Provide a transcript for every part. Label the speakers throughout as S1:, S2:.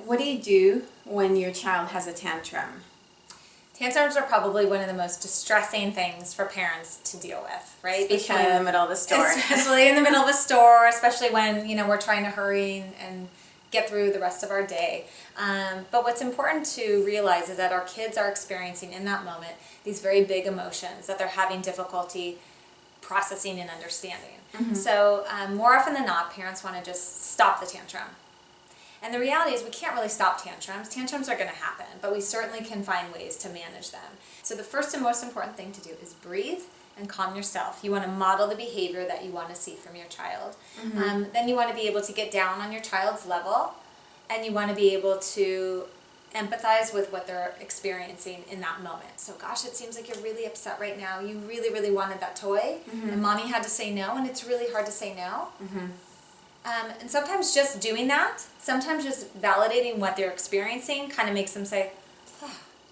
S1: what do you do when your child has a tantrum?
S2: Tantrums are probably one of the most distressing things for parents to deal with, right?
S1: Especially in the middle of the store.
S2: Especially in the middle of a store, especially when, we're trying to hurry and get through the rest of our day. But what's important to realize is that our kids are experiencing in that moment these very big emotions that they're having difficulty processing and understanding.
S1: Mm-hmm.
S2: So more often than not, parents want to just stop the tantrum. And the reality is we can't really stop tantrums. Tantrums are going to happen, but we certainly can find ways to manage them. So the first and most important thing to do is breathe and calm yourself. You want to model the behavior that you want to see from your child.
S1: Mm-hmm.
S2: Then you want to be able to get down on your child's level, and you want to be able to empathize with what they're experiencing in that moment. So, gosh, it seems like you're really upset right now. You really, really wanted that toy,
S1: Mm-hmm.
S2: and mommy had to say no, and it's really hard to say no.
S1: Mm-hmm.
S2: And sometimes just doing that, sometimes just validating what they're experiencing kind of makes them say,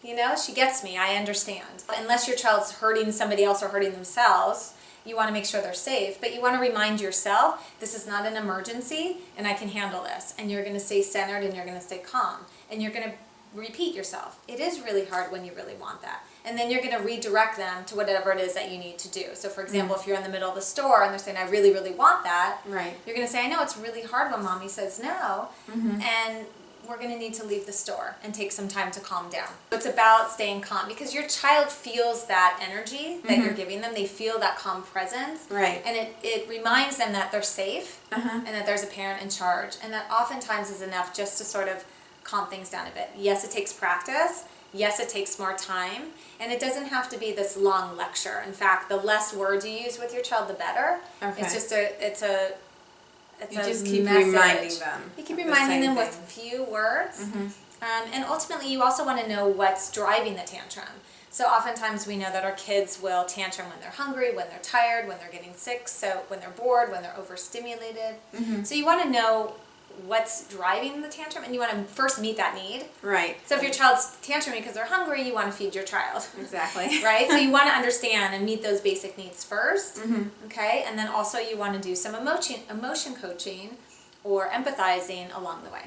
S2: she gets me, I understand. Unless your child's hurting somebody else or hurting themselves, you want to make sure they're safe, but you want to remind yourself, this is not an emergency, and I can handle this. And you're going to stay centered, and you're going to stay calm, and you're going to repeat yourself. It is really hard when you really want that. And then you're going to redirect them to whatever it is that you need to do. So for example, if you're in the middle of the store and they're saying, I really, really want that,
S1: right,
S2: you're going to say, I know it's really hard when mommy says no,
S1: mm-hmm.
S2: and we're going to need to leave the store and take some time to calm down. It's about staying calm because your child feels that energy that
S1: mm-hmm.
S2: you're giving them. They feel that calm presence.
S1: Right.
S2: And it reminds them that they're safe
S1: Uh-huh.
S2: and that there's a parent in charge. And that oftentimes is enough just to sort of calm things down a bit. Yes, it takes practice. Yes, it takes more time. And it doesn't have to be this long lecture. In fact, the less words you use with your child, the better.
S1: Okay.
S2: It's just
S1: you just keep
S2: message.
S1: reminding them.
S2: You keep reminding them with
S1: thing.
S2: few words.
S1: Mm-hmm.
S2: And ultimately, you also want to know what's driving the tantrum. So oftentimes we know that our kids will tantrum when they're hungry, when they're tired, when they're getting sick, so when they're bored, when they're overstimulated.
S1: Mm-hmm.
S2: So you want to know what's driving the tantrum, and you want to first meet that need.
S1: Right.
S2: So if your child's tantruming because they're hungry, you want to feed your child.
S1: Exactly.
S2: Right? So you want to understand and meet those basic needs first.
S1: Mm-hmm.
S2: Okay? And then also you want to do some emotion coaching or empathizing along the way.